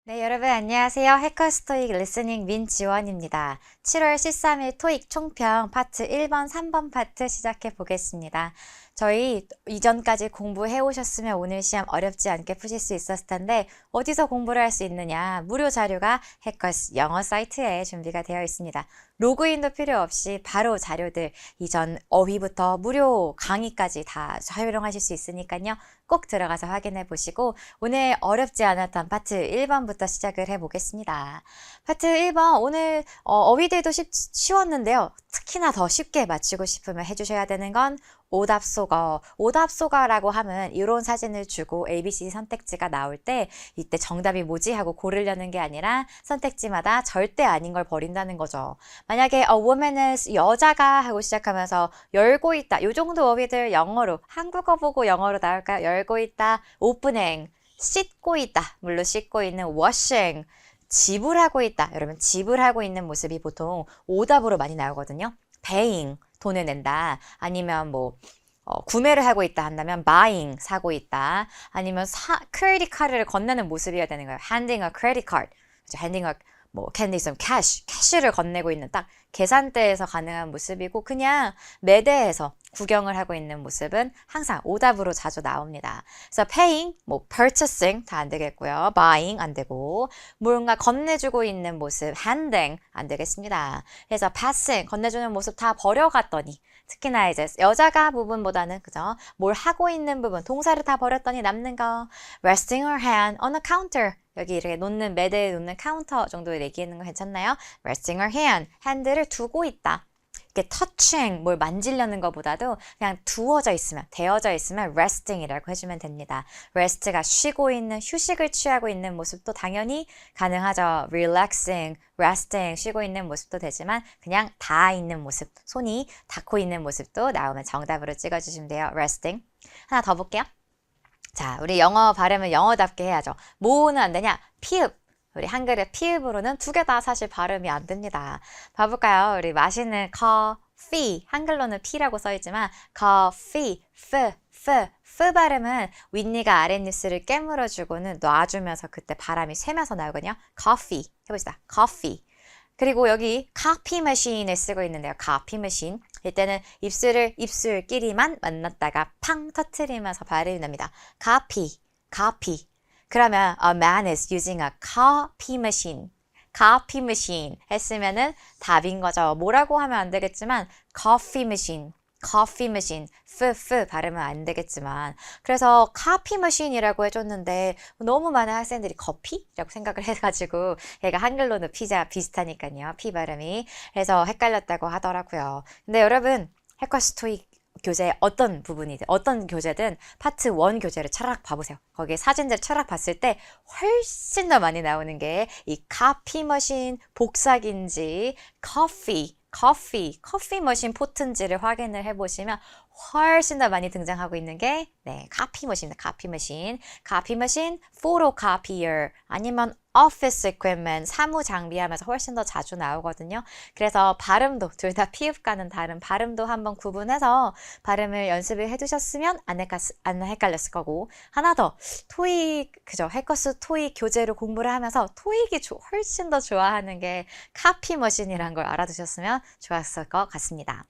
네, 여러분 안녕하세요. 해커스 토익 리스닝 민지원입니다. 7월 13일 토익 총평 파트 1번, 3번 파트 시작해 보겠습니다. 저희 이전까지 공부해 오셨으면 오늘 시험 어렵지 않게 푸실 수 있었을 텐데 어디서 공부를 할 수 있느냐? 무료 자료가 해커스 영어 사이트에 준비가 되어 있습니다. 로그인도 필요 없이 바로 자료들 이전 어휘부터 무료 강의까지 다 활용하실 수 있으니까요. 꼭 들어가서 확인해 보시고 오늘 어렵지 않았던 파트 1번부터 시작을 해 보겠습니다. 파트 1번 오늘 어휘들도 쉬웠는데요. 특히나 더 쉽게 맞추고 싶으면 해주셔야 되는 건 오답속어. 오답속어라고 하면 이런 사진을 주고 ABC 선택지가 나올 때 이때 정답이 뭐지 하고 고르려는 게 아니라 선택지마다 절대 아닌 걸 버린다는 거죠. 만약에 a woman is 여자가 하고 시작하면서 열고 있다. 이 정도 어휘들 영어로 한국어 보고 영어로 나올까요? 열고 있다. opening. 씻고 있다. 물로 씻고 있는 washing. 지불하고 있다. 여러분 지불하고 있는 모습이 보통 오답으로 많이 나오거든요. paying. 돈을 낸다. 아니면 구매를 하고 있다 한다면 buying, 사고 있다. 아니면 크레딧 카드를 건네는 모습이어야 되는 거예요. handing a credit card. handing a can be some cash, 캐시를 건네고 있는 딱 계산대에서 가능한 모습이고 그냥 매대에서 구경을 하고 있는 모습은 항상 오답으로 자주 나옵니다. 그래서 paying, purchasing 다 안 되겠고요. buying 안 되고 뭔가 건네주고 있는 모습, handing 안 되겠습니다. 그래서 passing, 건네주는 모습 다 버려갔더니 특히나 이제 여자가 부분보다는 그죠? 뭘 하고 있는 부분, 동사를 다 버렸더니 남는 거 resting her hand on a counter 여기 이렇게 놓는 매대에 놓는 카운터 정도에 얘기하는 거 괜찮나요? resting her hand, 핸들을 두고 있다. 이렇게 touching, 뭘 만지려는 것보다도 그냥 두어져 있으면, 대어져 있으면 resting이라고 해주면 됩니다. rest가 쉬고 있는, 휴식을 취하고 있는 모습도 당연히 가능하죠. relaxing, resting, 쉬고 있는 모습도 되지만 그냥 닿아 있는 모습, 손이 닿고 있는 모습도 나오면 정답으로 찍어주시면 돼요. resting. 하나 더 볼게요. 자, 우리 영어 발음을 영어답게 해야죠. 뭐는 안 되냐? 피읍. 우리 한글의 피읍으로는 두 개 다 사실 발음이 안 됩니다. 봐볼까요? 우리 마시는 커피. 한글로는 피라고 써있지만 커피, 프 발음은 윗니가 아랫니스를 깨물어주고는 놔주면서 그때 바람이 쇠면서 나오거든요. 커피. 해봅시다. 커피. 그리고 여기 copy machine을 쓰고 있는데요. copy machine. 이때는 입술끼리만 만났다가 팡 터트리면서 발음이 납니다. copy. 그러면 a man is using a copy machine. copy machine 했으면은 답인 거죠. 뭐라고 하면 안 되겠지만 coffee machine. 프 발음은 안 되겠지만 그래서 커피 머신이라고 해줬는데 너무 많은 학생들이 커피라고 생각을 해가지고 얘가 한글로는 피자 비슷하니까요. 피 발음이 그래서 헷갈렸다고 하더라고요. 근데 여러분 해커스 토익 교재 어떤 부분이든 어떤 교재든 파트 1 교재를 차라락 봐보세요. 거기에 사진들 차라락 봤을 때 훨씬 더 많이 나오는 게 이 커피 머신 복사기인지 커피 머신 포트인지를 확인을 해보시면 훨씬 더 많이 등장하고 있는 게 커피 머신입니다. 커피 머신, photocopier 아니면 office equipment, 사무 장비하면서 훨씬 더 자주 나오거든요. 그래서 발음도 둘 다 피읍과는 다른 발음도 한번 구분해서 발음을 연습을 해두셨으면 안 헷갈렸을 거고 하나 더 토익 그죠? 해커스 토익 교재로 공부를 하면서 토익이 훨씬 더 좋아하는 게 커피 머신이란 걸 알아두셨으면 좋았을 것 같습니다.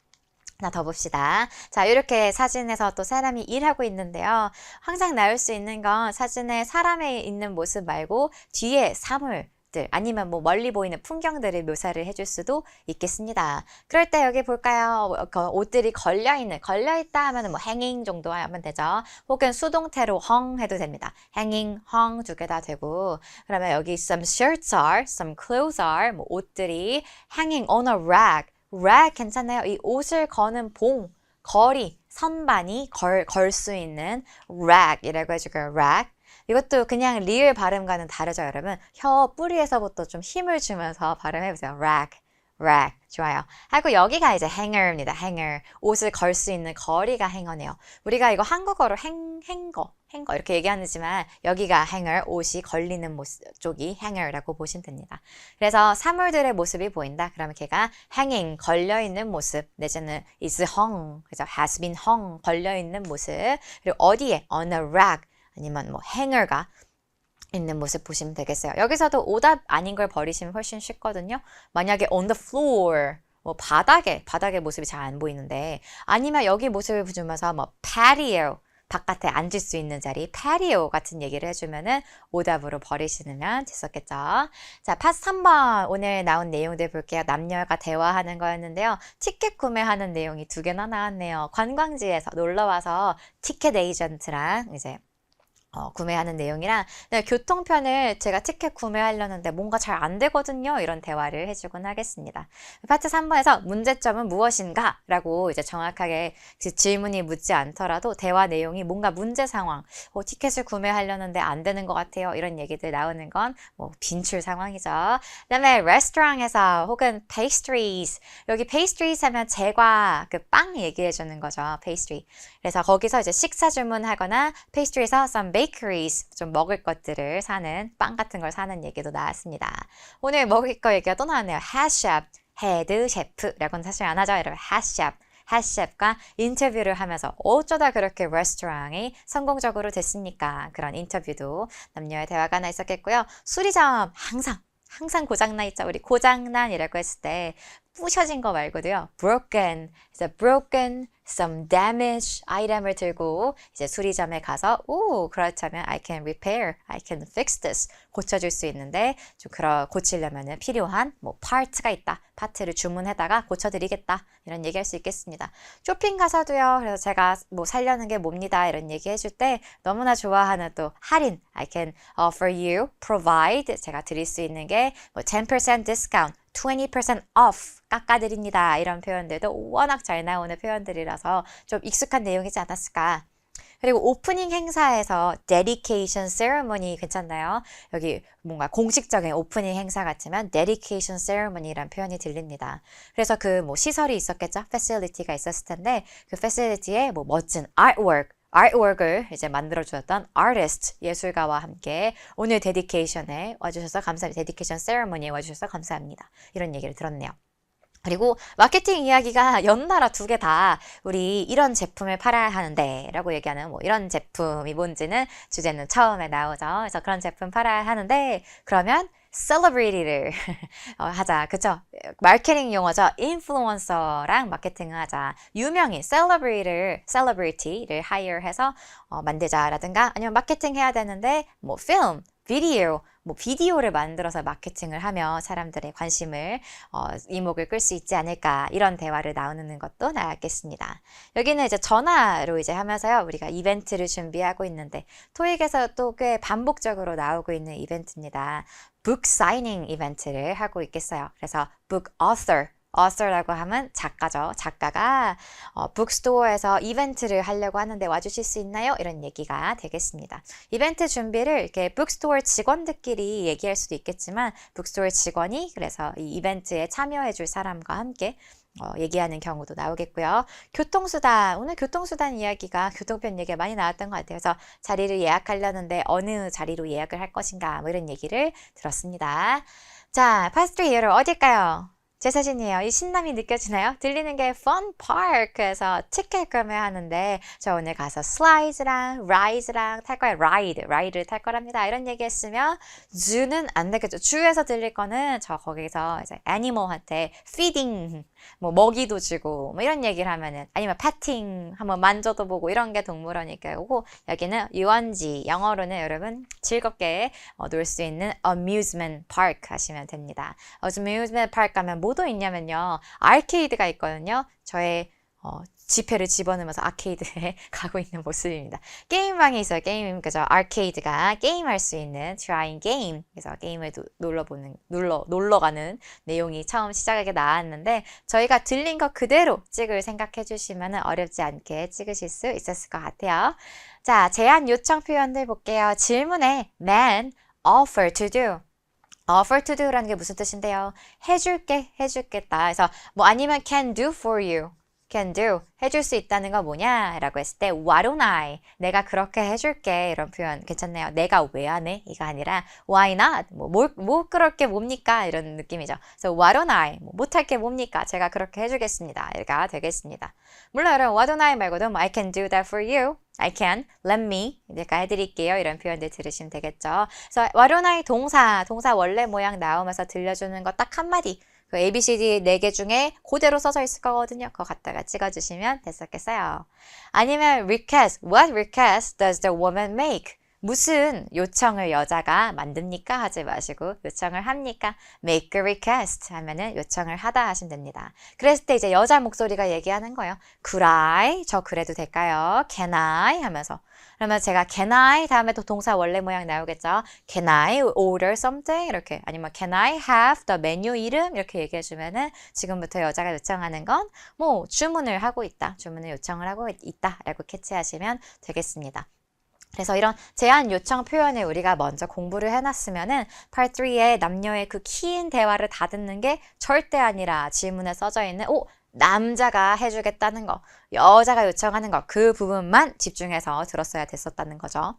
하나 더 봅시다. 자, 이렇게 사진에서 또 사람이 일하고 있는데요. 항상 나올 수 있는 건 사진에 사람이 있는 모습 말고 뒤에 사물들 아니면 멀리 보이는 풍경들을 묘사를 해줄 수도 있겠습니다. 그럴 때 여기 볼까요? 옷들이 걸려있다 하면 hanging 정도 하면 되죠. 혹은 수동태로 hung 해도 됩니다. hanging, hung 두 개 다 되고 그러면 여기 some shirts are, some clothes are 옷들이 hanging on a rack rack 괜찮나요? 이 옷을 거는 거리, 선반이 걸 수 있는 rack이라고 해줄까요? rack. 이것도 그냥 리을 발음과는 다르죠, 여러분. 혀 뿌리에서부터 좀 힘을 주면서 발음해보세요. rack. 좋아요. 하고 여기가 이제 hanger입니다. hanger. 옷을 걸 수 있는 거리가 행어네요. 우리가 이거 한국어로 행거 이렇게 얘기하지만 여기가 hanger, 옷이 걸리는 모습 쪽이 hanger라고 보시면 됩니다. 그래서 사물들의 모습이 보인다. 그러면 걔가 hanging, 걸려있는 모습 내지는 is hung, 그래서 has been hung, 걸려있는 모습 그리고 어디에? on a rack 아니면 hanger가 있는 모습 보시면 되겠어요. 여기서도 오답 아닌 걸 버리시면 훨씬 쉽거든요. 만약에 on the floor, 뭐 바닥에 모습이 잘 안 보이는데 아니면 여기 모습을 보면서 뭐 patio, 바깥에 앉을 수 있는 자리, patio 같은 얘기를 해주면은 오답으로 버리시면 됐었겠죠. 자, 파트 3번 오늘 나온 내용들 볼게요. 남녀가 대화하는 거였는데요. 티켓 구매하는 내용이 두 개나 나왔네요. 관광지에서 놀러와서 티켓 에이전트랑 이제 구매하는 내용이랑 교통편을 제가 티켓 구매하려는데 뭔가 잘 안 되거든요. 이런 대화를 해주곤 하겠습니다. 파트 3번에서 문제점은 무엇인가? 라고 이제 정확하게 질문이 묻지 않더라도 대화 내용이 뭔가 문제 상황, 티켓을 구매하려는데 안 되는 것 같아요. 이런 얘기들 나오는 건 뭐 빈출 상황이죠. 그 다음에 레스토랑에서 혹은 pastries, 여기 pastries 하면 제과, 그 빵 얘기해 주는 거죠. pastry. 그래서 거기서 이제 식사 주문하거나 pastry에서 some bakeries, 좀 먹을 것들을 사는, 빵 같은 걸 사는 얘기도 나왔습니다. 오늘 먹을 거 얘기가 또 나왔네요. head 셰프라고는 사실 안 하죠. 여러분, head 셰프가 인터뷰를 하면서 어쩌다 그렇게 레스토랑이 성공적으로 됐습니까? 그런 인터뷰도 남녀의 대화가 하나 있었겠고요. 수리점 항상 고장나 있죠. 우리 고장난이라고 했을 때 부셔진 거 말고도요. broken, some damage 아이템을 들고 이제 수리점에 가서 그렇다면 I can repair, I can fix this 고쳐줄 수 있는데 좀 고치려면 필요한 뭐 파트가 있다. 파트를 주문해다가 고쳐드리겠다. 이런 얘기할 수 있겠습니다. 쇼핑 가서도요. 그래서 제가 뭐 살려는 게 뭡니다. 이런 얘기 해줄 때 너무나 좋아하는 또 할인 I can offer you, provide 제가 드릴 수 있는 게 뭐 10% discount 20% off 깎아드립니다. 이런 표현들도 워낙 잘 나오는 표현들이라서 좀 익숙한 내용이지 않았을까. 그리고 오프닝 행사에서 dedication ceremony 괜찮나요? 여기 뭔가 공식적인 오프닝 행사 같지만 dedication ceremony라는 표현이 들립니다. 그래서 그 뭐 시설이 있었겠죠? facility가 있었을 텐데 그 facility에 뭐 멋진 artwork을 이제 만들어주었던 artist, 예술가와 함께 오늘 데디케이션에 와주셔서 감사합니다. 데디케이션 세레머니에 와주셔서 감사합니다. 이런 얘기를 들었네요. 그리고 마케팅 이야기가 연달아 두 개 다 우리 이런 제품을 팔아야 하는데 라고 얘기하는 뭐 이런 제품이 뭔지는 주제는 처음에 나오죠. 그래서 그런 제품 팔아야 하는데 그러면 celebrity를 하자. 그쵸? 마케팅 용어죠. 인플루언서랑 마케팅을 하자. 유명인 celebrity를 hire해서 만들자라든가 아니면 마케팅 해야 되는데 뭐 film, 비디오를 만들어서 마케팅을 하며 사람들의 관심을 이목을 끌 수 있지 않을까 이런 대화를 나누는 것도 나왔겠습니다. 여기는 이제 전화로 이제 하면서요 우리가 이벤트를 준비하고 있는데 토익에서 또 꽤 반복적으로 나오고 있는 이벤트입니다. 북 사이닝 이벤트를 하고 있겠어요. 그래서 북 author라고 하면 작가죠. 작가가 북스토어에서 이벤트를 하려고 하는데 와주실 수 있나요? 이런 얘기가 되겠습니다. 이벤트 준비를 이렇게 북스토어 직원들끼리 얘기할 수도 있겠지만 북스토어 직원이 그래서 이 이벤트에 참여해줄 사람과 함께 얘기하는 경우도 나오겠고요. 교통수단, 오늘 교통수단 이야기가 교통편 얘기가 많이 나왔던 것 같아요. 그래서 자리를 예약하려는데 어느 자리로 예약을 할 것인가 뭐 이런 얘기를 들었습니다. 자, 파스트 이어로 어딜까요? 제 사진이에요. 이 신남이 느껴지나요? 들리는 게 fun park에서 티켓 구매하는데 저 오늘 가서 슬라이드랑 라이드랑 탈 거예요. 라이드를 탈 거랍니다. 이런 얘기 했으면 zoo는 안 되겠죠. 주에서 들릴 거는 저 거기서 이제 애니멀한테 feeding 뭐 먹이도 주고 뭐 이런 얘기를 하면은 아니면 패팅 한번 만져도 보고 이런 게 동물원이니까 오고 여기는 유원지 영어로는 여러분 즐겁게 놀 수 있는 amusement park 하시면 됩니다. amusement park 가면 뭐도 있냐면요 아케이드가 있거든요. 저의 지폐를 집어넣으면서 아케이드에 가고 있는 모습입니다. 게임방에 있어요. 게임, 그죠? 아케이드가 게임할 수 있는 trying game. 그래서 게임을 놀러 가는 내용이 처음 시작하게 나왔는데 저희가 들린 거 그대로 찍을 생각해 주시면 어렵지 않게 찍으실 수 있었을 것 같아요. 자, 제안 요청 표현들 볼게요. 질문에 man, offer to do. offer to do라는 게 무슨 뜻인데요? 해줄게, 해주겠다. 그래서 뭐 아니면 can do for you. can do. 해줄 수 있다는 거 뭐냐? 라고 했을 때 why don't I? 내가 그렇게 해줄게. 이런 표현 괜찮네요. 내가 왜 안 해? 이가 아니라 why not? 뭐 그럴 게 뭡니까? 이런 느낌이죠. 그래서 why don't I? 못할 게 뭡니까? 제가 그렇게 해주겠습니다. 이가 되겠습니다. 물론 여러분 why don't I 말고도 I can do that for you. I can, let me, 내가 해드릴게요. 이런 표현들 들으시면 되겠죠. 그래서 why don't I 동사 원래 모양 나오면서 들려주는 거 딱 한마디. 그 ABCD 4개 중에 그대로 써져 있을 거거든요. 그거 갖다가 찍어주시면 됐었겠어요. 아니면 request, what request does the woman make? 무슨 요청을 여자가 만듭니까? 하지 마시고 요청을 합니까? make a request 하면은 요청을 하다 하시면 됩니다. 그랬을 때 이제 여자 목소리가 얘기하는 거예요. Could I? 저 그래도 될까요? Can I? 하면서 그러면 제가 can I 다음에 또 동사 원래 모양 나오겠죠. Can I order something? 이렇게 아니면 can I have the menu 이름? 이렇게 얘기해 주면은 지금부터 여자가 요청하는 건 뭐 주문을 하고 있다. 주문을 요청을 하고 있다 라고 캐치하시면 되겠습니다. 그래서 이런 제한 요청 표현을 우리가 먼저 공부를 해놨으면은 Part 3에 남녀의 그 긴 대화를 다 듣는 게 절대 아니라 질문에 써져 있는 남자가 해주겠다는 거, 여자가 요청하는 거, 그 부분만 집중해서 들었어야 됐었다는 거죠.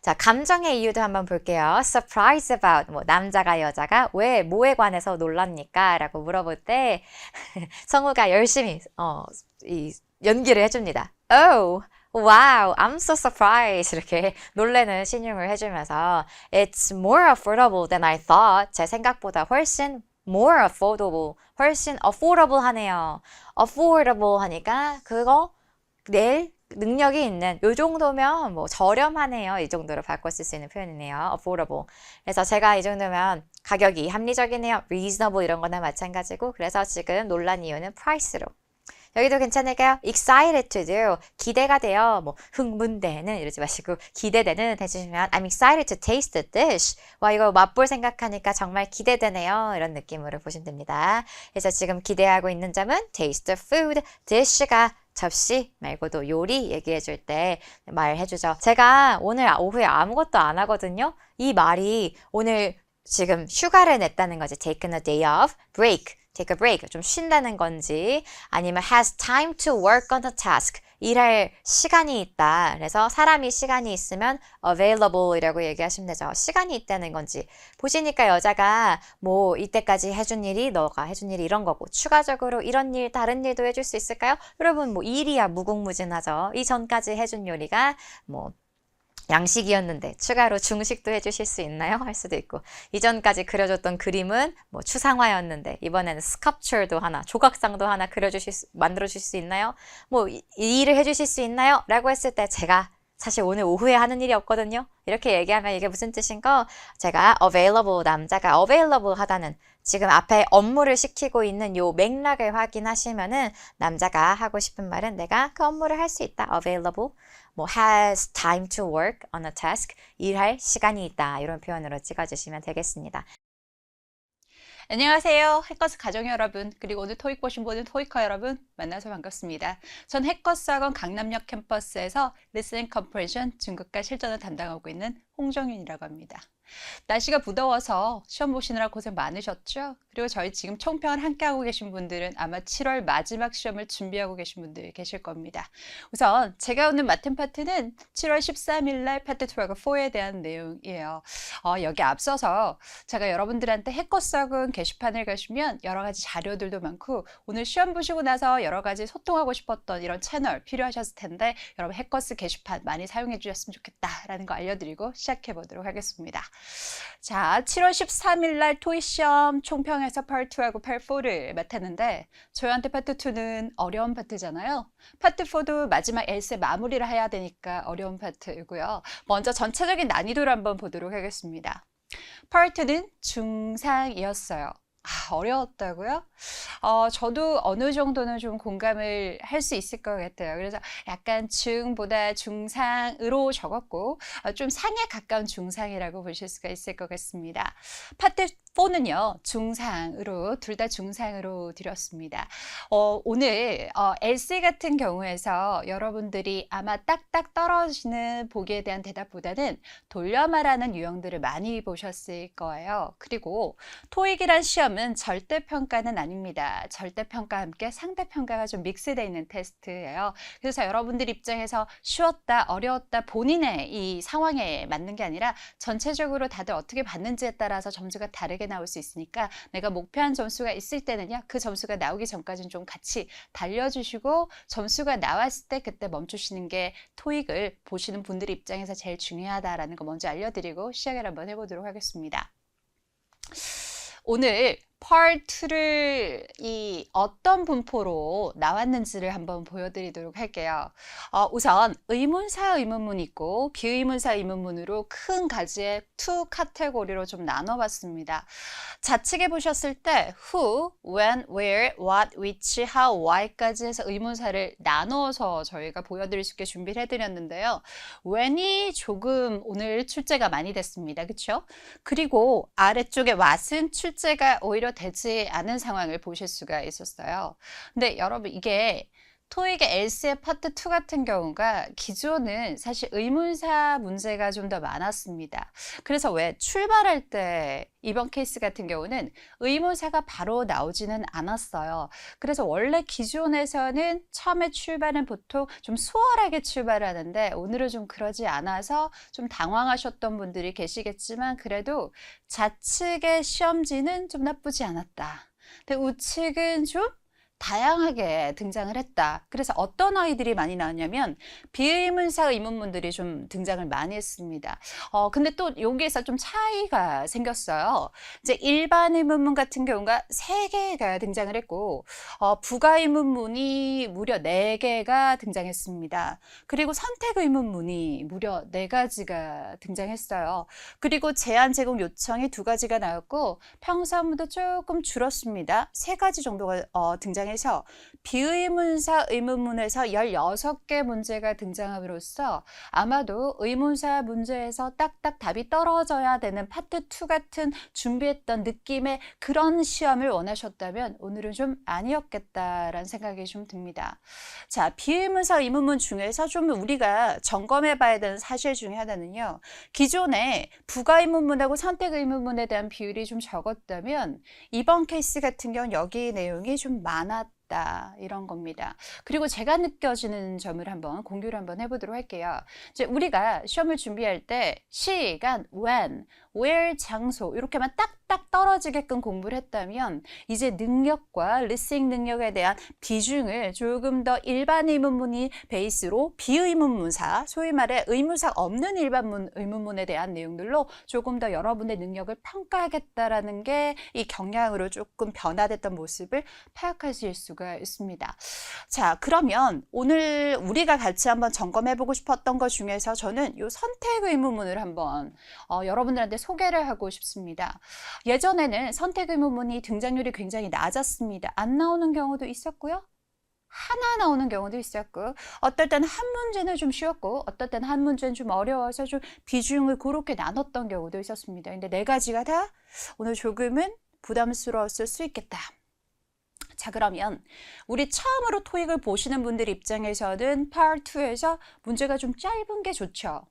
자, 감정의 이유도 한번 볼게요. Surprise about, 남자가 여자가 왜, 뭐에 관해서 놀랍니까? 라고 물어볼 때 성우가 열심히 이 연기를 해줍니다. Oh, wow, I'm so surprised. 이렇게 놀래는 신용을 해주면서 It's more affordable than I thought. 제 생각보다 훨씬 more affordable, 훨씬 affordable 하네요. affordable 하니까 그거 낼 능력이 있는 요 정도면 저렴하네요. 이 정도로 바꿔 쓸 수 있는 표현이네요. affordable. 그래서 제가 이 정도면 가격이 합리적이네요. reasonable 이런 거나 마찬가지고 그래서 지금 놀란 이유는 price로. 여기도 괜찮을까요? excited to do. 기대가 돼요. 흥분되는 이러지 마시고 기대되는 해주시면 I'm excited to taste the dish. 와, 이거 맛볼 생각하니까 정말 기대되네요. 이런 느낌으로 보시면 됩니다. 그래서 지금 기대하고 있는 점은 taste the food. dish가 접시 말고도 요리 얘기해 줄 때 말해주죠. 제가 오늘 오후에 아무것도 안 하거든요. 이 말이 오늘 지금 휴가를 냈다는 거지. taken a day off, break. take a break, 좀 쉰다는 건지 아니면 has time to work on a task, 일할 시간이 있다. 그래서 사람이 시간이 있으면 available 이라고 얘기하시면 되죠. 시간이 있다는 건지 보시니까 여자가 이때까지 해준 일이 너가 해준 일이 이런 거고 추가적으로 이런 일 다른 일도 해줄 수 있을까요? 여러분 일이야 무궁무진하죠. 이전까지 해준 요리가 양식이었는데 추가로 중식도 해주실 수 있나요? 할 수도 있고 이전까지 그려줬던 그림은 추상화였는데 이번에는 스culpture도 하나 조각상도 하나 만들어주실 수 있나요? 이 일을 해주실 수 있나요? 라고 했을 때 제가 사실 오늘 오후에 하는 일이 없거든요. 이렇게 얘기하면 이게 무슨 뜻인가? 제가 available, 남자가 available 하다는 지금 앞에 업무를 시키고 있는 요 맥락을 확인하시면은 남자가 하고 싶은 말은 내가 그 업무를 할 수 있다. available. has time to work on a task. 일할 시간이 있다. 이런 표현으로 찍어주시면 되겠습니다. 안녕하세요. 해커스 가정 여러분, 그리고 오늘 토익 보신 분은 토익커 여러분 만나서 반갑습니다. 전 해커스 학원 강남역 캠퍼스에서 리스닝 컴프레션 중급과 실전을 담당하고 있는 홍정윤이라고 합니다. 날씨가 무더워서 시험 보시느라 고생 많으셨죠? 그리고 저희 지금 총평을 함께 하고 계신 분들은 아마 7월 마지막 시험을 준비하고 계신 분들 계실 겁니다. 우선 제가 오늘 맡은 파트는 7월 13일 날 파트 2하고 4에 대한 내용이에요. 여기 앞서서 제가 여러분들한테 해커스 학원 게시판을 가시면 여러 가지 자료들도 많고 오늘 시험 보시고 나서 여러 가지 소통하고 싶었던 이런 채널 필요하셨을 텐데 여러분 해커스 게시판 많이 사용해 주셨으면 좋겠다라는 거 알려드리고 시작해 보도록 하겠습니다. 자, 7월 13일 날 토익 시험 총평에서 파트 2하고 파트 4를 맡았는데 저희한테 파트 2는 어려운 파트잖아요. 파트 4도 마지막 에세 마무리를 해야 되니까 어려운 파트이고요. 먼저 전체적인 난이도를 한번 보도록 하겠습니다. 파트 2는 중상이었어요. 어려웠다고요? 저도 어느 정도는 좀 공감을 할 수 있을 것 같아요. 그래서 약간 중보다 중상으로 적었고 좀 상에 가까운 중상이라고 보실 수가 있을 것 같습니다. 파트 for는요, 중상으로, 둘 다 중상으로 드렸습니다. 오늘 essay 같은 경우에서 여러분들이 아마 딱딱 떨어지는 보기에 대한 대답보다는 돌려 말하는 유형들을 많이 보셨을 거예요. 그리고 토익이란 시험은 절대평가는 아닙니다. 절대평가와 함께 상대평가가 좀 믹스되어 있는 테스트예요. 그래서 여러분들 입장에서 쉬웠다, 어려웠다, 본인의 이 상황에 맞는 게 아니라 전체적으로 다들 어떻게 봤는지에 따라서 점수가 다르게 나올 수 있으니까 내가 목표한 점수가 있을 때는요, 그 점수가 나오기 전까지는 좀 같이 달려주시고 점수가 나왔을 때 그때 멈추시는 게 토익을 보시는 분들 입장에서 제일 중요하다라는 거 먼저 알려드리고 시작을 한번 해보도록 하겠습니다. 오늘 Part 2를 이 어떤 분포로 나왔는지를 한번 보여드리도록 할게요. 우선 의문사 의문문 있고 비의문사 의문문으로 큰 가지의 two 카테고리로 좀 나눠봤습니다. 좌측에 보셨을 때 who, when, where, what, which, how, why까지 해서 의문사를 나눠서 저희가 보여드릴 수 있게 준비를 해드렸는데요. when이 조금 오늘 출제가 많이 됐습니다. 그렇죠? 그리고 아래쪽에 what은 출제가 오히려 되지 않은 상황을 보실 수가 있었어요. 근데 여러분 이게 토익의 에세이 파트 2 같은 경우가 기존은 사실 의문사 문제가 좀 더 많았습니다. 그래서 왜 출발할 때 이번 케이스 같은 경우는 의문사가 바로 나오지는 않았어요. 그래서 원래 기존에서는 처음에 출발은 보통 좀 수월하게 출발하는데 오늘은 좀 그러지 않아서 좀 당황하셨던 분들이 계시겠지만 그래도 좌측의 시험지는 좀 나쁘지 않았다. 근데 우측은 좀 다양하게 등장을 했다. 그래서 어떤 아이들이 많이 나왔냐면 비의문사 의문문들이 좀 등장을 많이 했습니다. 근데 또 여기에서 좀 차이가 생겼어요. 이제 일반 의문문 같은 경우가 3개가 등장을 했고 부가 의문문이 무려 4개가 등장했습니다. 그리고 선택 의문문이 무려 4가지가 등장했어요. 그리고 제한 제공 요청이 2가지가 나왔고 평사문도 조금 줄었습니다. 3가지 정도가 등장했습니다. 해서 비의문사 의문문에서 16개 문제가 등장함으로써 아마도 의문사 문제에서 딱딱 답이 떨어져야 되는 파트 2 같은 준비했던 느낌의 그런 시험을 원하셨다면 오늘은 좀 아니었겠다라는 생각이 좀 듭니다. 자, 비의문사 의문문 중에서 좀 우리가 점검해 봐야 되는 사실 중에 하나는요. 기존에 부가 의문문하고 선택 의문문에 대한 비율이 좀 적었다면 이번 케이스 같은 경우는 여기 내용이 좀 많았다. 이런 겁니다. 그리고 제가 느껴지는 점을 한번 공유를 한번 해보도록 할게요. 이제 우리가 시험을 준비할 때 시간, when, where, 장소 이렇게만 딱딱 떨어지게끔 공부를 했다면 이제 능력과 리스닝 능력에 대한 비중을 조금 더 일반 의문문이 베이스로 비의문문사, 소위 말해 의문사 없는 일반 의문문에 대한 내용들로 조금 더 여러분의 능력을 평가하겠다라는 게 이 경향으로 조금 변화됐던 모습을 파악하실 수가 있습니다. 자, 그러면 오늘 우리가 같이 한번 점검해보고 싶었던 것 중에서 저는 이 선택 의문문을 한번 여러분들한테 소개를 하고 싶습니다. 예전에는 선택 의문문이 등장률이 굉장히 낮았습니다. 안 나오는 경우도 있었고요. 하나 나오는 경우도 있었고 어떨 때는 한 문제는 좀 쉬웠고 어떨 때는 한 문제는 좀 어려워서 좀 비중을 그렇게 나눴던 경우도 있었습니다. 근데 4가지가 다 오늘 조금은 부담스러웠을 수 있겠다. 자, 그러면 우리 처음으로 토익을 보시는 분들 입장에서는 Part 2에서 문제가 좀 짧은 게 좋죠.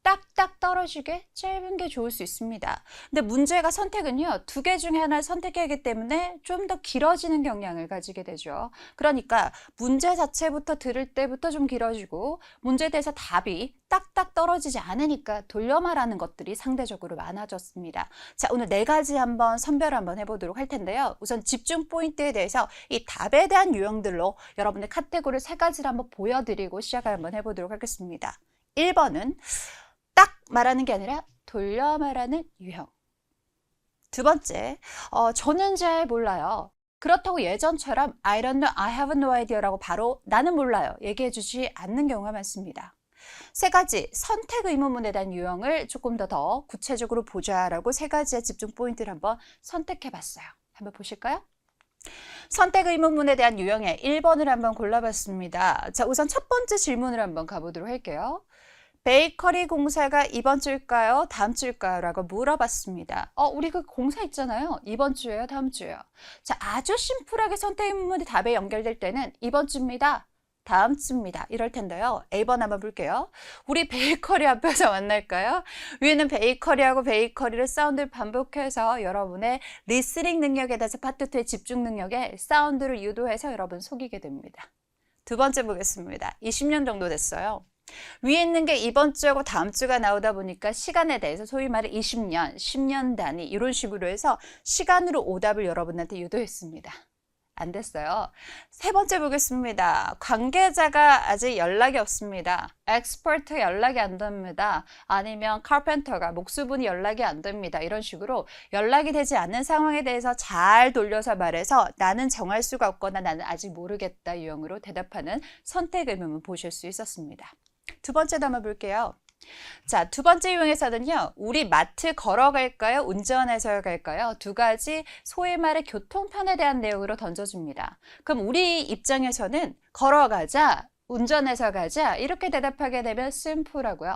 딱딱 떨어지게 짧은 게 좋을 수 있습니다. 근데 문제가 선택은요, 2개 중에 하나를 선택해야 하기 때문에 좀 더 길어지는 경향을 가지게 되죠. 그러니까 문제 자체부터 들을 때부터 좀 길어지고 문제에 대해서 답이 딱딱 떨어지지 않으니까 돌려 말하는 것들이 상대적으로 많아졌습니다. 자, 오늘 4가지 한번 선별 한번 해보도록 할 텐데요. 우선 집중 포인트에 대해서 이 답에 대한 유형들로 여러분의 카테고리 3가지를 한번 보여드리고 시작을 한번 해보도록 하겠습니다. 1번은 딱 말하는 게 아니라 돌려 말하는 유형. 2번째, 저는 잘 몰라요. 그렇다고 예전처럼 I don't know, I have no idea라고 바로 나는 몰라요 얘기해 주지 않는 경우가 많습니다. 3가지 선택 의문문에 대한 유형을 조금 더 구체적으로 보자라고 3가지의 집중 포인트를 한번 선택해 봤어요. 한번 보실까요? 선택 의문문에 대한 유형의 1번을 한번 골라봤습니다. 자, 우선 첫 번째 질문을 한번 가보도록 할게요. 베이커리 공사가 이번 주일까요? 다음 주일까요? 라고 물어봤습니다. 우리 그 공사 있잖아요. 이번 주예요? 다음 주예요? 자, 아주 심플하게 선택 의문문이 답에 연결될 때는 이번 주입니다. 다음 주입니다. 이럴 텐데요. A번 한번 볼게요. 우리 베이커리 앞에서 만날까요? 위에는 베이커리하고 베이커리를 사운드를 반복해서 여러분의 리스닝 능력에 대해서 파트 2의 집중 능력에 사운드를 유도해서 여러분 속이게 됩니다. 두 번째 보겠습니다. 20년 정도 됐어요. 위에 있는 게 이번 주하고 다음 주가 나오다 보니까 시간에 대해서 소위 말해 20년, 10년 단위 이런 식으로 해서 시간으로 오답을 여러분한테 유도했습니다. 안 됐어요. 세 번째 보겠습니다. 관계자가 아직 연락이 없습니다. 엑스퍼트 연락이 안 됩니다. 아니면 카펜터가 목수분이 연락이 안 됩니다. 이런 식으로 연락이 되지 않는 상황에 대해서 잘 돌려서 말해서 나는 정할 수가 없거나 나는 아직 모르겠다 유형으로 대답하는 선택 의문문 보실 수 있었습니다. 두 번째도 한번 볼게요. 자, 두 번째 유형에서는요, 우리 마트 걸어갈까요? 운전해서 갈까요? 두 가지 소위 말해 교통편에 대한 내용으로 던져줍니다. 그럼 우리 입장에서는 걸어가자, 운전해서 가자 이렇게 대답하게 되면 심플하고요.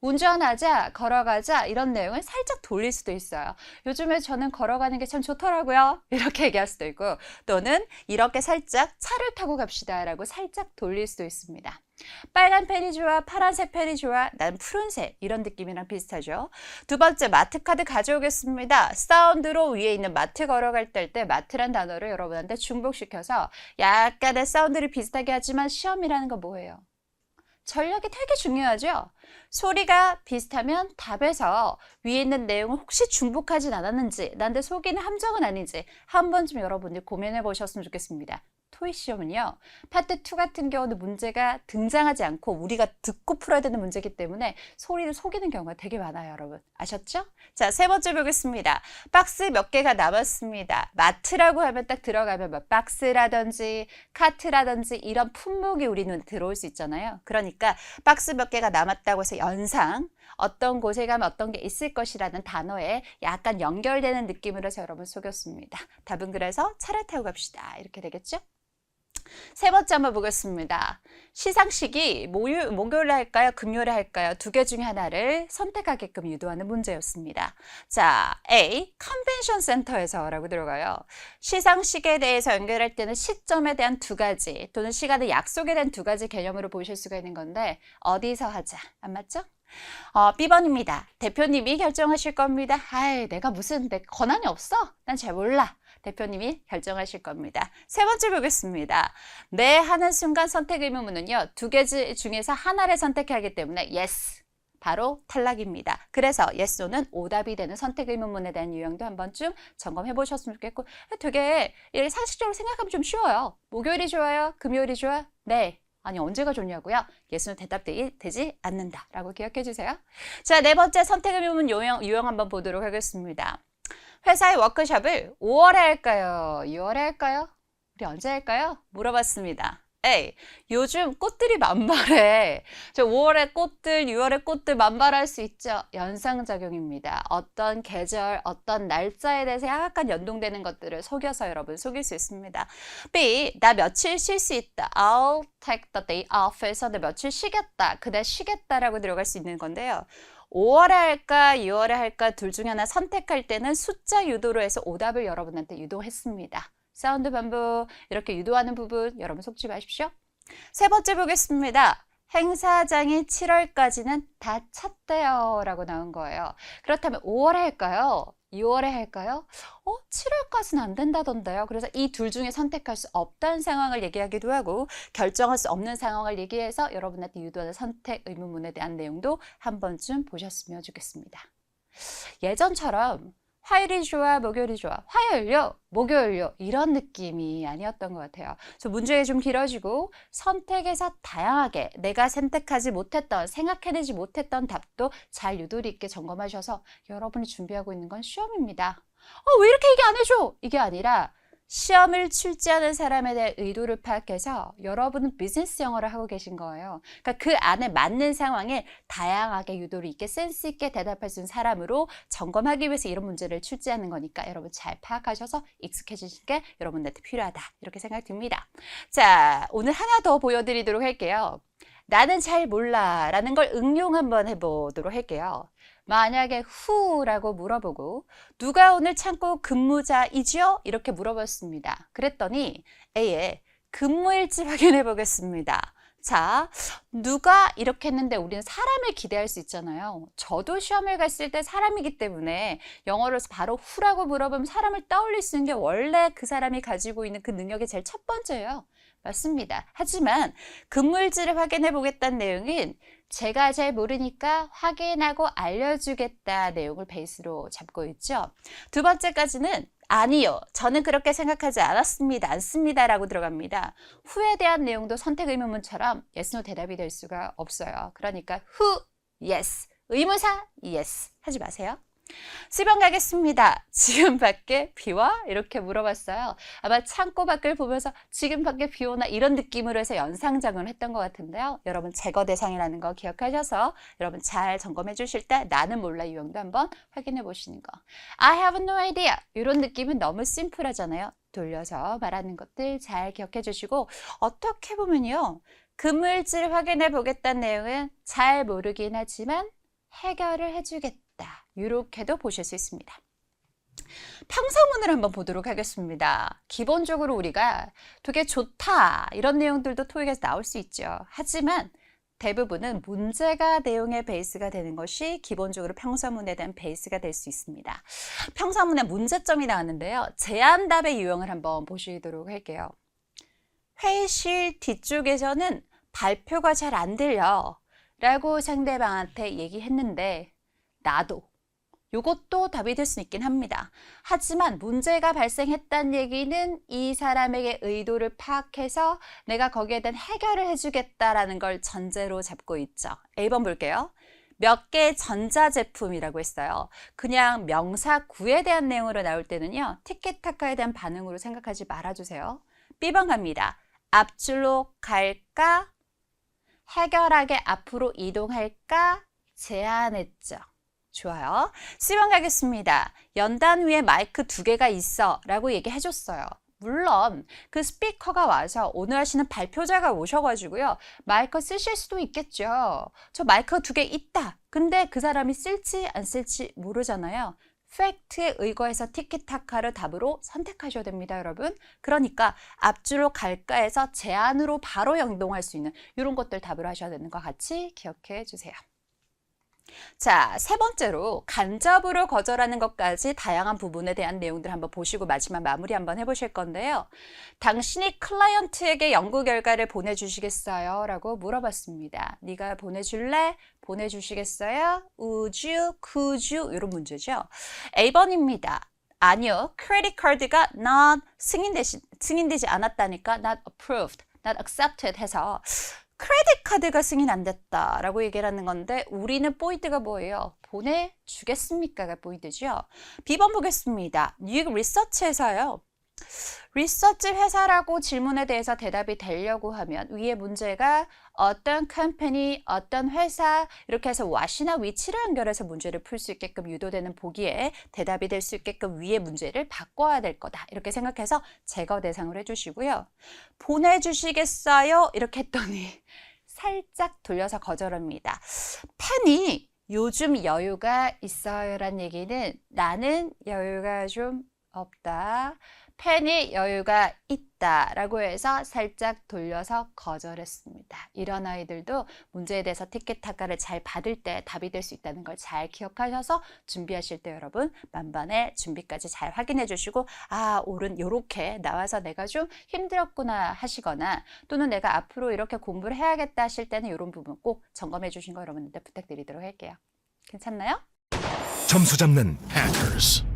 운전하자, 걸어가자 이런 내용을 살짝 돌릴 수도 있어요. 요즘에 저는 걸어가는 게 참 좋더라고요. 이렇게 얘기할 수도 있고 또는 이렇게 살짝 차를 타고 갑시다 라고 살짝 돌릴 수도 있습니다. 빨간 펜이 좋아, 파란색 펜이 좋아, 난 푸른색 이런 느낌이랑 비슷하죠. 두 번째 마트 카드 가져오겠습니다. 사운드로 위에 있는 마트 걸어갈 때 마트란 단어를 여러분한테 중복시켜서 약간의 사운드를 비슷하게 하지만 시험이라는 건 뭐예요? 전략이 되게 중요하죠. 소리가 비슷하면 답에서 위에 있는 내용을 혹시 중복하진 않았는지 나한테 속이는 함정은 아닌지 한 번쯤 여러분들 고민해 보셨으면 좋겠습니다. 토익 시험은요. 파트 2 같은 경우는 문제가 등장하지 않고 우리가 듣고 풀어야 되는 문제이기 때문에 소리를 속이는 경우가 되게 많아요. 여러분 아셨죠? 자, 세 번째 보겠습니다. 박스 몇 개가 남았습니다. 마트라고 하면 딱 들어가면 뭐 박스라든지 카트라든지 이런 품목이 우리 눈에 들어올 수 있잖아요. 그러니까 박스 몇 개가 남았다고 해서 연상 어떤 곳에 가면 어떤 게 있을 것이라는 단어에 약간 연결되는 느낌으로 해서 여러분 속였습니다. 답은 그래서 차를 타고 갑시다. 이렇게 되겠죠? 세 번째 한번 보겠습니다. 시상식이 목요일에 할까요? 금요일에 할까요? 두 개 중에 하나를 선택하게끔 유도하는 문제였습니다. 자, A. 컨벤션 센터에서 라고 들어가요. 시상식에 대해서 연결할 때는 시점에 대한 두 가지 또는 시간의 약속에 대한 두 가지 개념으로 보실 수가 있는 건데 어디서 하자? 안 맞죠? B번입니다. 대표님이 결정하실 겁니다. 내가 내 권한이 없어? 난 잘 몰라. 대표님이 결정하실 겁니다. 세 번째 보겠습니다. 네 하는 순간 선택 의문문은요. 두 개 중에서 하나를 선택해야 하기 때문에 yes. 바로 탈락입니다. 그래서 yes, no는 오답이 되는 선택 의문문에 대한 유형도 한 번쯤 점검해 보셨으면 좋겠고 되게 상식적으로 생각하면 좀 쉬워요. 목요일이 좋아요? 금요일이 좋아? 네. 아니 언제가 좋냐고요? 예수는 대답되지 않는다 라고 기억해 주세요. 자, 네 번째 선택 의문문 유형 한번 보도록 하겠습니다. 회사의 워크숍을 5월에 할까요? 6월에 할까요? 우리 언제 할까요? 물어봤습니다. A. 요즘 꽃들이 만발해. 5월에 꽃들, 6월에 꽃들 만발할 수 있죠. 연상작용입니다. 어떤 계절, 어떤 날짜에 대해서 약간 연동되는 것들을 속여서 여러분 속일 수 있습니다. B. 나 며칠 쉴 수 있다. I'll take the day off 해서 나 며칠 쉬겠다. 그날 쉬겠다라고 들어갈 수 있는 건데요. 5월에 할까 6월에 할까 둘 중에 하나 선택할 때는 숫자 유도로 해서 오답을 여러분한테 유도했습니다. 사운드 반복 이렇게 유도하는 부분 여러분 속지 마십시오. 세 번째 보겠습니다. 행사장이 7월까지는 다 찼대요 라고 나온 거예요. 그렇다면 5월에 할까요? 6월에 할까요? 7월까지는 안 된다던데요. 그래서 이 둘 중에 선택할 수 없다는 상황을 얘기하기도 하고 결정할 수 없는 상황을 얘기해서 여러분한테 유도하는 선택 의문문에 대한 내용도 한 번쯤 보셨으면 좋겠습니다. 예전처럼 화요일이 좋아, 목요일이 좋아, 화요일요, 목요일요 이런 느낌이 아니었던 것 같아요. 그래서 문제가 좀 길어지고 선택에서 다양하게 내가 선택하지 못했던, 생각해내지 못했던 답도 잘 유도리 있게 점검하셔서 여러분이 준비하고 있는 건 시험입니다. 왜 이렇게 얘기 안 해줘? 이게 아니라 시험을 출제하는 사람에 대한 의도를 파악해서 여러분은 비즈니스 영어를 하고 계신 거예요. 그러니까 그 안에 맞는 상황에 다양하게 유도를 있게 센스 있게 대답할 수 있는 사람으로 점검하기 위해서 이런 문제를 출제하는 거니까 여러분 잘 파악하셔서 익숙해지신 게 여러분한테 필요하다. 이렇게 생각이 듭니다. 자, 오늘 하나 더 보여드리도록 할게요. 나는 잘 몰라 라는 걸 응용 한번 해보도록 할게요. 만약에 who라고 물어보고 누가 오늘 창고 근무자이죠? 이렇게 물어봤습니다. 그랬더니 A에 근무일지 확인해 보겠습니다. 자, 누가 이렇게 했는데 우리는 사람을 기대할 수 있잖아요. 저도 시험을 갔을 때 사람이기 때문에 영어로 바로 who라고 물어보면 사람을 떠올릴 수 있는 게 원래 그 사람이 가지고 있는 그 능력이 제일 첫 번째예요. 맞습니다. 하지만 근무일지를 확인해 보겠다는 내용은 제가 잘 모르니까 확인하고 알려주겠다 내용을 베이스로 잡고 있죠. 두 번째까지는 아니요. 저는 그렇게 생각하지 않습니다 라고 들어갑니다. who에 대한 내용도 선택 의문문처럼 yes, no 대답이 될 수가 없어요. 그러니까 who, yes. 의무사, yes. 하지 마세요. C번 가겠습니다. 지금 밖에 비와? 이렇게 물어봤어요. 아마 창고 밖을 보면서 지금 밖에 비 오나 이런 느낌으로 해서 연상작용을 했던 것 같은데요. 여러분 제거 대상이라는 거 기억하셔서 여러분 잘 점검해 주실 때 나는 몰라 유형도 한번 확인해 보시는 거. I have no idea. 이런 느낌은 너무 심플하잖아요. 돌려서 말하는 것들 잘 기억해 주시고 어떻게 보면요. 근무일지를 확인해 보겠다는 내용은 잘 모르긴 하지만 해결을 해주겠다. 이렇게도 보실 수 있습니다. 평서문을 한번 보도록 하겠습니다. 기본적으로 우리가 되게 좋다 이런 내용들도 토익에서 나올 수 있죠. 하지만 대부분은 문제가 내용의 베이스가 되는 것이 기본적으로 평서문에 대한 베이스가 될 수 있습니다. 평서문에 문제점이 나왔는데요. 제안답의 유형을 한번 보시도록 할게요. 회의실 뒤쪽에서는 발표가 잘 안 들려 라고 상대방한테 얘기했는데 나도 이것도 답이 될 수 있긴 합니다. 하지만 문제가 발생했다는 얘기는 이 사람에게 의도를 파악해서 내가 거기에 대한 해결을 해주겠다라는 걸 전제로 잡고 있죠. A번 볼게요. 몇 개의 전자제품이라고 했어요. 그냥 명사 구에 대한 내용으로 나올 때는요. 티키타카에 대한 반응으로 생각하지 말아주세요. B번 갑니다. 앞줄로 갈까? 해결하게 앞으로 이동할까? 제안했죠. 좋아요. C번 가겠습니다. 연단 위에 마이크 2개가 있어 라고 얘기해 줬어요. 물론 그 스피커가 와서 오늘 하시는 발표자가 오셔가지고요. 마이크 쓰실 수도 있겠죠. 저 마이크 2개 있다. 근데 그 사람이 쓸지 안 쓸지 모르잖아요. 팩트에 의거해서 티키타카를 답으로 선택하셔야 됩니다, 여러분. 그러니까 앞줄로 갈까에서 제안으로 바로 연동할 수 있는 이런 것들 답으로 하셔야 되는 거 같이 기억해 주세요. 자, 세 번째로 간접으로 거절하는 것까지 다양한 부분에 대한 내용들 한번 보시고 마지막 마무리 한번 해보실 건데요. 당신이 클라이언트에게 연구 결과를 보내주시겠어요? 라고 물어봤습니다. 네가 보내줄래? 보내주시겠어요? Would you? Could you? 이런 문제죠. A번입니다. 아니요. 크레딧 카드가 not 승인되지 않았다니까 not approved, not accepted 해서 크레딧 카드가 승인 안 됐다라고 얘기를 하는 건데 우리는 포인트가 뭐예요? 보내주겠습니까가 포인트죠. B번 보겠습니다. 뉴욕 리서치 회사요. 리서치 회사라고 질문에 대해서 대답이 되려고 하면 위에 문제가 어떤 컴퍼니, 어떤 회사 이렇게 해서 what이나 which를 연결해서 문제를 풀 수 있게끔 유도되는 보기에 대답이 될 수 있게끔 위에 문제를 바꿔야 될 거다. 이렇게 생각해서 제거 대상으로 해주시고요. 보내주시겠어요? 이렇게 했더니 살짝 돌려서 거절합니다. 팬이 요즘 여유가 있어요 라는 얘기는 나는 여유가 좀 없다. 팬이 여유가 있다라고 해서 살짝 돌려서 거절했습니다. 이런 아이들도 문제에 대해서 티키타카를 잘 받을 때 답이 될 수 있다는 걸 잘 기억하셔서 준비하실 때 여러분 만반의 준비까지 잘 확인해 주시고 옳은 요렇게 나와서 내가 좀 힘들었구나 하시거나 또는 내가 앞으로 이렇게 공부를 해야겠다 하실 때는 이런 부분 꼭 점검해 주신 거 여러분한테 부탁드리도록 할게요. 괜찮나요? 점수 잡는 Hackers.